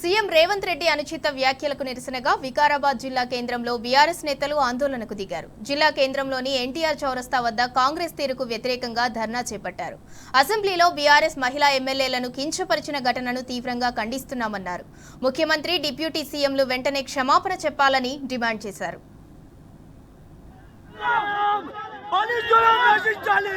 CM Revanth Reddy అనుచిత వ్యాఖ్యలకు నిరసనగా వికారాబాద్ జిల్లా కేంద్రంలో బీఆర్ఎస్ నేతలు ఆందోళనకు దిగారు. జిల్లా కేంద్రంలోని ఎన్టీఆర్ చౌరస్తా వద్ద కాంగ్రెస్ తీరుకు వ్యతిరేకంగా ధర్నా చేపట్టారు. అసెంబ్లీలో బీఆర్ఎస్ మహిళా ఎమ్మెల్యేలను కించపరిచిన ఘటనను తీవ్రంగా ఖండిస్తున్నామన్నారు. ముఖ్యమంత్రి, డిప్యూటీ సీఎంలు వెంటనే క్షమాపణ చెప్పాలని డిమాండ్ చేశారు. చెప్పాలి